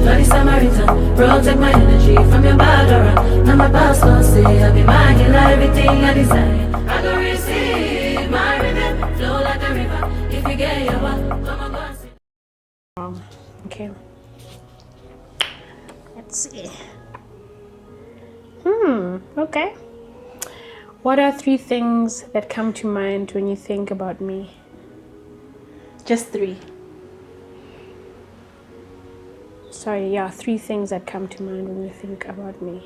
bloody Samaritan. Protect my energy from your bad aura. Now my past don't say I'll be my healer, everything I desire. I go receive my rhythm, flow like a river. If you get your one, come on, go and see. Okay. Let's see. Okay. What are 3 things that come to mind when you think about me? Just 3. Sorry, yeah, 3 things that come to mind when you think about me.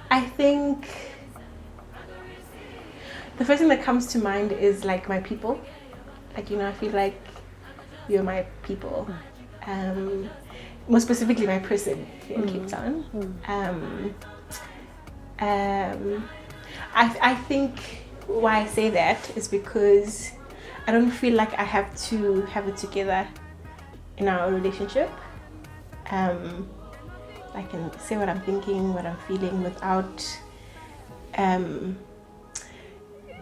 I think the first thing that comes to mind is like my people. Like, you know, I feel like you're my people. More specifically, my person here in Cape Town. I think why I say that is because I don't feel like I have to have it together in our relationship. I can say what I'm thinking, what I'm feeling without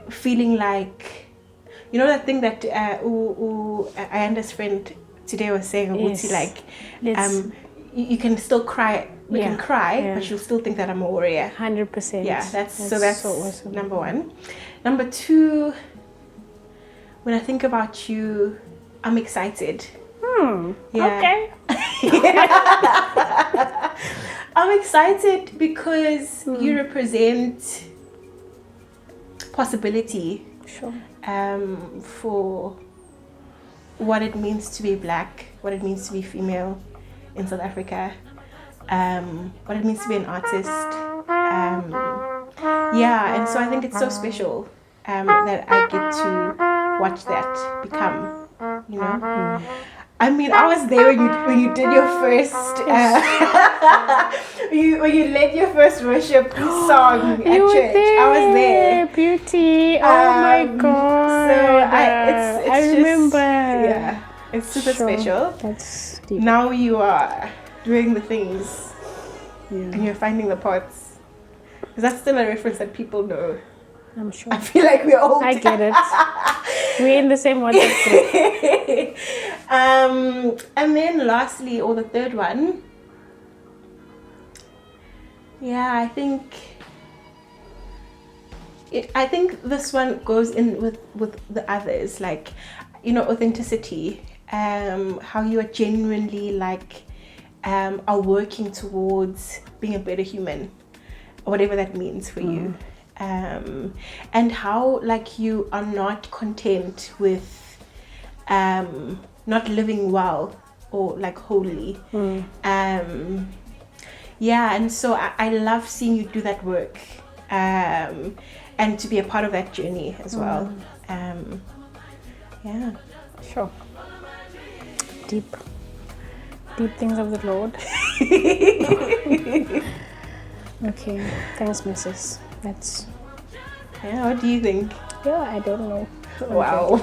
feeling like, you know, that thing that Ayanda's friend today was saying, Yes. like, you can still cry. We can cry, but you'll still think that I'm a warrior. 100%. Yeah, that's so awesome. number 1. Number 2, when I think about you, I'm excited. Okay. I'm excited because you represent possibility. Sure. For what it means to be Black, what it means to be female in South Africa, what it means to be an artist. And so I think it's so special that I get to watch that become, you know. I mean, I was there when you did your first when you led your first worship song at church. I was there. Beauty. Oh my god. So I remember. Yeah, it's super special. That's deep. Now you are doing the things and you're finding the parts. Is that still a reference that people know? I'm sure. I feel like we're old. I get it. We're in the same WhatsApp group. And then lastly, or the third one, I think this one goes in with the others, like, you know, authenticity, how you are genuinely like are working towards being a better human, or whatever that means for you. And how like you are not content with not living well or like wholly. And so I love seeing you do that work, and to be a part of that journey as well. Sure. Deep things of the Lord. Okay, thanks, Mrs. That's... what do you think? Yeah, I don't know. Wow.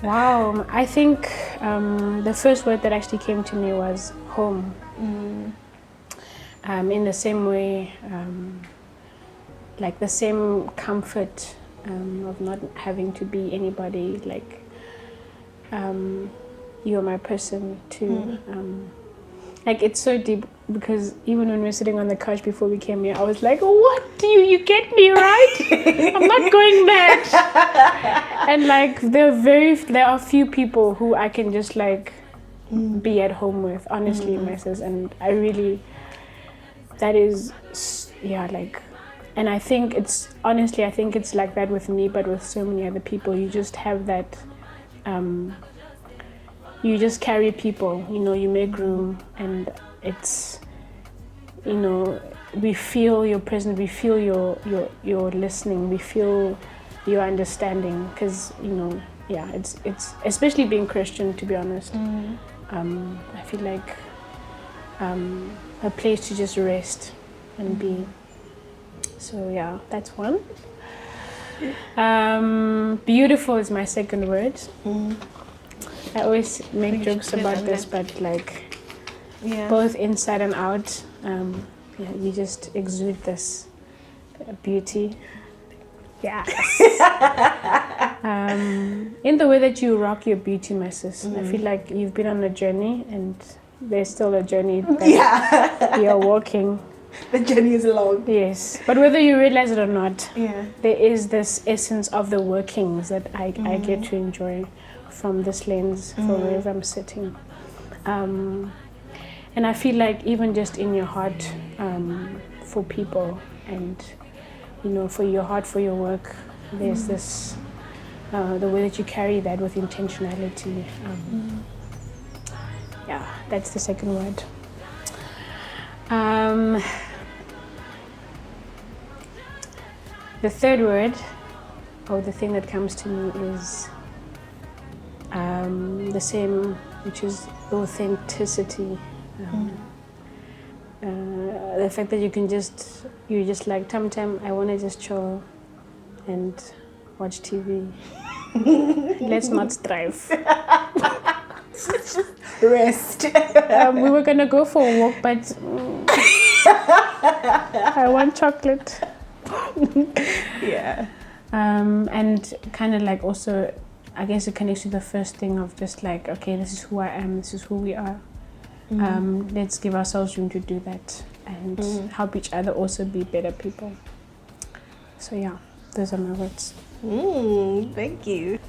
Wow. I think the first word that actually came to me was home. In the same way, like the same comfort of not having to be anybody, like you're my person too. Like it's so deep because even when we were sitting on the couch before we came here, I was like, what do you get me right? I'm not going mad. And like there are few people who I can just like be at home with, honestly, my sis. And I really, that is, like, and I think it's, honestly, I think it's like that with me, but with so many other people. You just have that, you just carry people, you know, you make room, and it's, you know, we feel your presence, we feel your listening, we feel your understanding, because, you know, it's especially being Christian, to be honest. I feel like a place to just rest and be. So yeah, that's one. Beautiful is my second word. I always make jokes about this, but like both inside and out, you just exude this beauty. Yes. in the way that you rock your beauty, my sis. I feel like you've been on a journey, and there's still a journey that you're walking. The journey is long. Yes, but whether you realize it or not, Yeah. there is this essence of the workings that I get to enjoy from this lens, from wherever I'm sitting. And I feel like even just in your heart, for people, and for your heart, for your work, there's this the way that you carry that with intentionality. Yeah, that's the second word. The third word, or the thing that comes to me, is the same, which is authenticity. The fact that you're just like, Tam, I want to just chill and watch TV. Let's not strive. Rest. We were gonna go for a walk, but I want chocolate. Yeah. And kind of like also, I guess it connects to the first thing of just like, okay, this is who I am, this is who we are. Let's give ourselves room to do that and help each other also be better people. So yeah, those are my words. Thank you.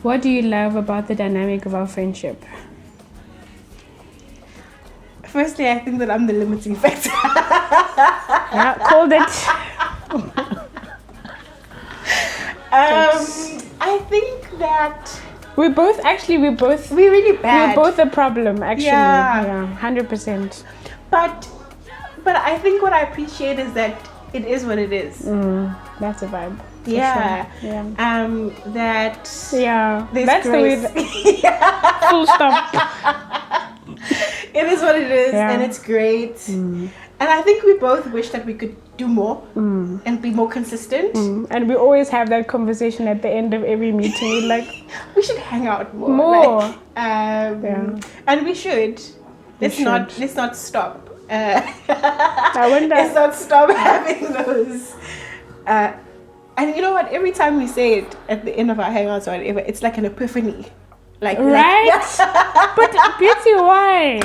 What do you love about the dynamic of our friendship? Firstly, I think that I'm the limiting factor. Yeah, called it. I think that We're really bad. We're both a problem, actually. Yeah, 100%. But I think what I appreciate is that it is what it is. That's a vibe. Yeah. Sure. Yeah. That's the way. Full stop. It is what it is, Yeah. and it's great. And I think we both wish that we could do more and be more consistent. And we always have that conversation at the end of every meeting. We're like, We should hang out more. More. And we should. Let's not stop. I wonder. Let's not stop having those. And you know what? Every time we say it at the end of our hangouts or whatever, it's like an epiphany. Right? But Beauty, why?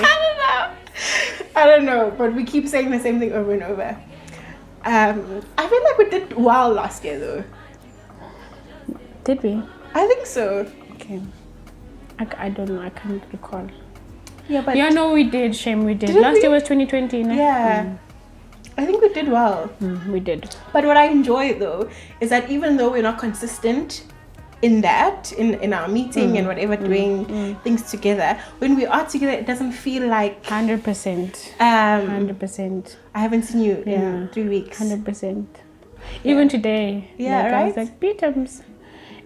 I don't know, but we keep saying the same thing over and over. I feel like we did well last year, though. Did we? I think so. Okay. I don't know. I can't recall. Yeah, but Yeah, no, we did. Shame, we did. Didn't Last we? year was 2020, no? yeah, I think we did well. We did. But what I enjoy though is that even though we're not consistent in that, in our meeting and whatever, doing things together, when we are together, it doesn't feel like 100%. 100%. I haven't seen you in 3 weeks. 100%. Even today. Yeah, like, I was right? like, Beatums.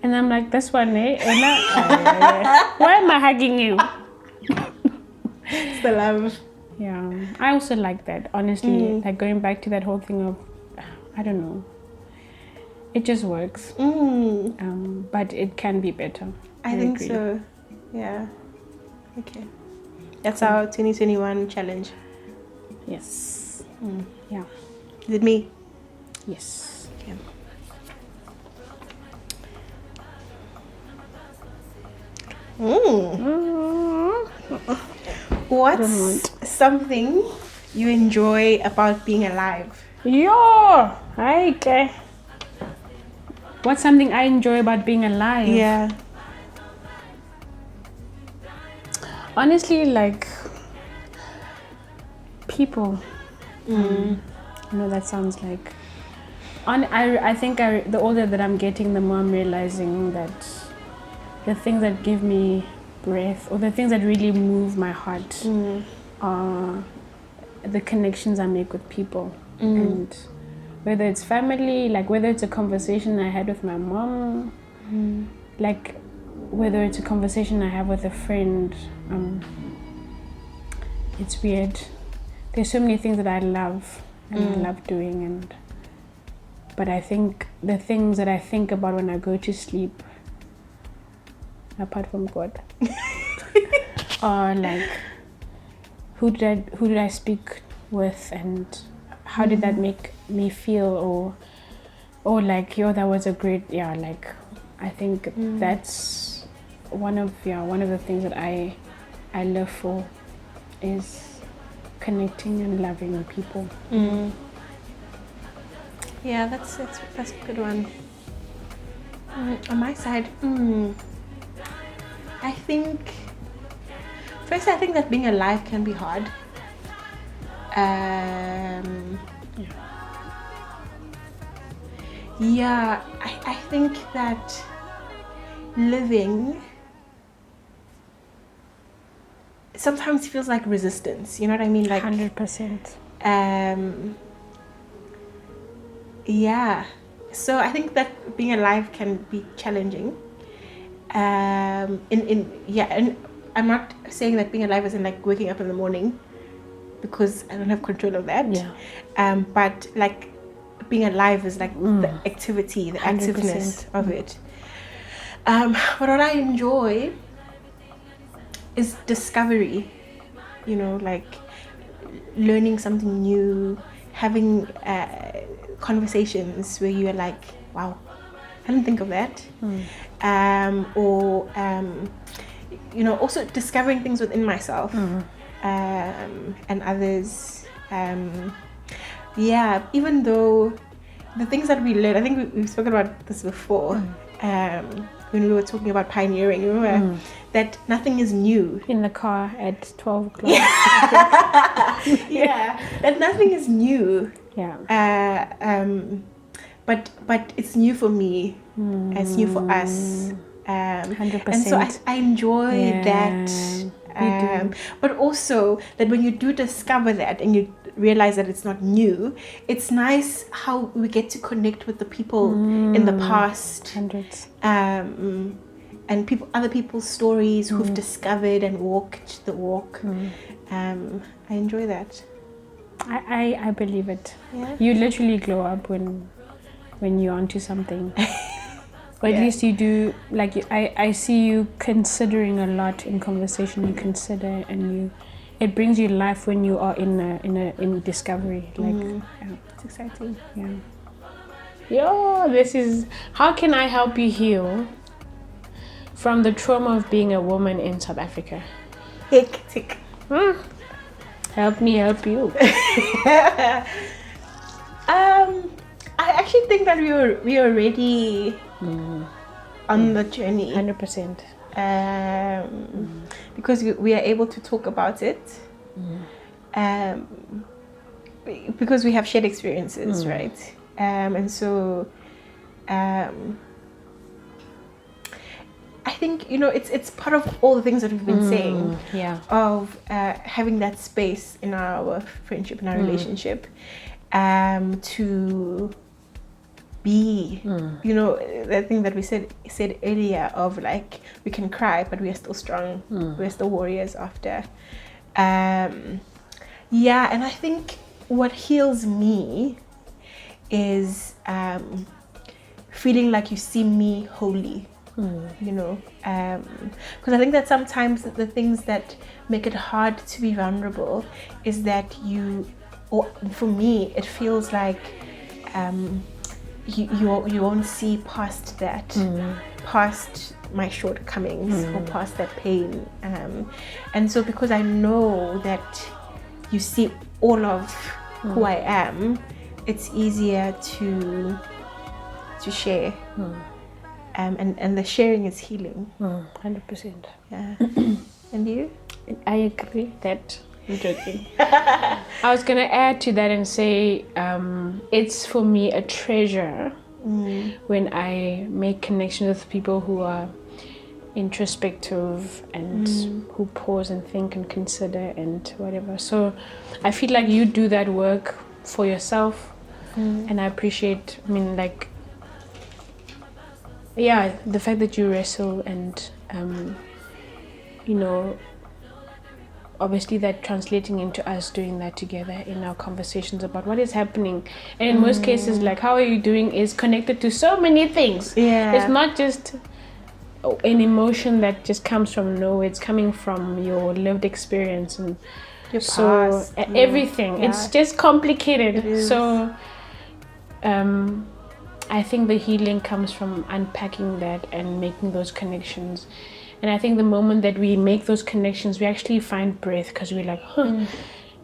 And I'm like, this one, eh? And why am I hugging you? It's the love. Yeah. I also like that, honestly. Like going back to that whole thing of, I don't know. It just works. But it can be better. I think agree. so. Yeah. Okay. That's our 2021 challenge. Yes. Yeah. Is it me? Yes. Okay. What's something you enjoy about being alive? Yo! Okay. What's something I enjoy about being alive? Yeah. Honestly, like people. I know that sounds like. I think the older that I'm getting, the more I'm realizing that the things that give me breath, or the things that really move my heart, are the connections I make with people. And whether it's family, like whether it's a conversation I had with my mom, like whether it's a conversation I have with a friend, it's weird. There's so many things that I love and I love doing, but I think the things that I think about when I go to sleep, apart from God, are like who did I speak with, and how did that make me feel, or like, yo, that was a great, like I think that's one of the things that I live for, is connecting and loving people. Yeah, that's a good one. On my side, I think that being alive can be hard. I think that living sometimes feels like resistance. You know what I mean? Like 100%. Yeah. So I think that being alive can be challenging. And I'm not saying that being alive isn't like waking up in the morning, because I don't have control of that. Yeah. But like being alive is like the activity, the 100%. activeness of it. But what I enjoy is discovery. You know, like learning something new, having conversations where you're like, wow, I didn't think of that. Also discovering things within myself and others. Even though the things that we learn, I think we've spoken about this before, when we were talking about pioneering, remember that nothing is new. In the car at 12 o'clock. That nothing is new. But it's new for me. It's new for us. 100%. And so I enjoy that. But also that when you do discover that and you realize that it's not new, it's nice how we get to connect with the people in the past. Hundreds. And other people's stories who've discovered and walked the walk. I enjoy that. I believe it. Yeah. You literally glow up when you're onto something. Or at least you do. Like I see you considering a lot in conversation. You consider, and it brings you life when you are in discovery. Like it's exciting. This is how can I help you heal from the trauma of being a woman in South Africa? Hectic. Help me help you. I actually think that we are already on the journey. 100%. Because we are able to talk about it. Because we have shared experiences, right? And so I think, it's part of all the things that we've been saying of having that space in our friendship, in our relationship, to be, that thing that we said earlier of like, we can cry, but we are still strong. We're still warriors after. And I think what heals me is feeling like you see me wholly. Because I think that sometimes the things that make it hard to be vulnerable is that or for me, it feels like you won't see past that, past my shortcomings or past that pain, and so because I know that you see all of who I am, it's easier to share. And the sharing is healing. 100%. Yeah. And you? I agree that. I'm joking. I was going to add to that and say it's for me a treasure when I make connections with people who are introspective and who pause and think and consider and whatever. So I feel like you do that work for yourself, and I appreciate, the fact that you wrestle and obviously that translating into us doing that together in our conversations about what is happening. And in most cases, like, how are you doing is connected to so many things. It's not just an emotion that just comes from nowhere. It's coming from your lived experience and your past, everything. It's just complicated. So I think the healing comes from unpacking that and making those connections. And I think the moment that we make those connections, we actually find breath because we're like,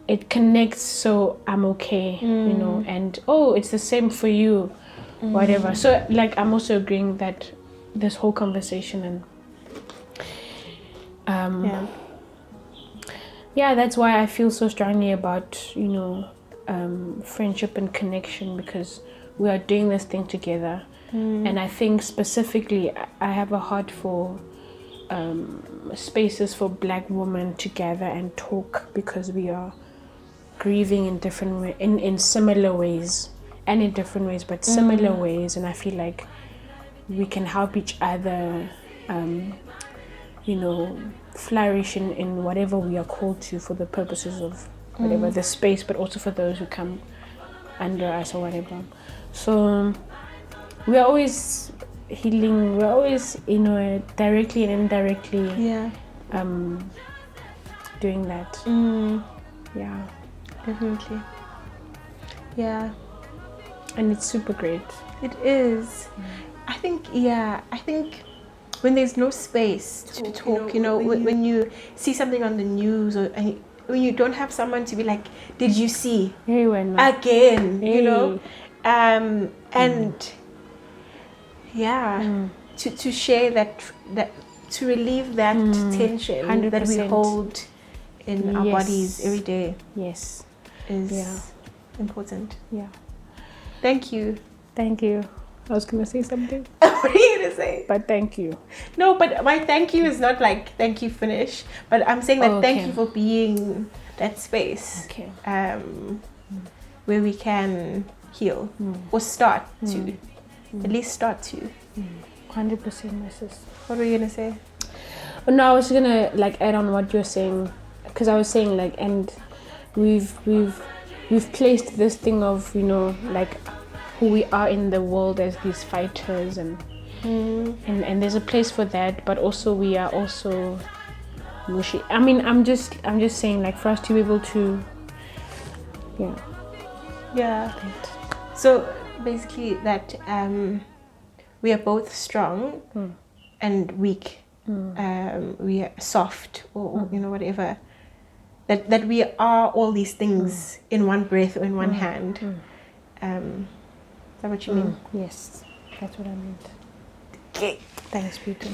it connects, so I'm okay, you know, and it's the same for you, whatever. So like, I'm also agreeing that this whole conversation and yeah, that's why I feel so strongly about, you know, friendship and connection, because we are doing this thing together. And I think specifically I have a heart for spaces for Black women to gather and talk, because we are grieving in different ways, in similar ways, and in different ways, but similar ways. And I feel like we can help each other, you know, flourish in whatever we are called to, for the purposes of whatever the space, but also for those who come under us or whatever. So we're always healing, we're always, you know, directly and indirectly doing that. Yeah, Definitely. Yeah. and it's super great. It is. I think when there's no space to talk, you know, when you see something on the news, or when you don't have someone to be like, did you see again, you know, and to share that to relieve that tension 100%. that we hold in our bodies every day Yes. is important. Yeah. Thank you. Thank you. I was gonna say something, What are you gonna say? but thank you. No, but my thank you is not like thank you, finish. But I'm saying that thank Okay. you for being that space Okay. where we can heal or start to, at least start to. 100%, my sis. What were you gonna say? Oh, no, I was gonna like add on what you're saying, because I was saying like, and we've placed this thing of, you know, like who we are in the world as these fighters, and there's a place for that, but also we are also mushy. I mean, I'm just saying, like, for us to be able to, Yeah. So basically that we are both strong and weak. We are soft, or you know, whatever. That we are all these things in one breath or in one hand. Is that what you mean? Yes, that's what I meant. Okay. Thanks, Beauty.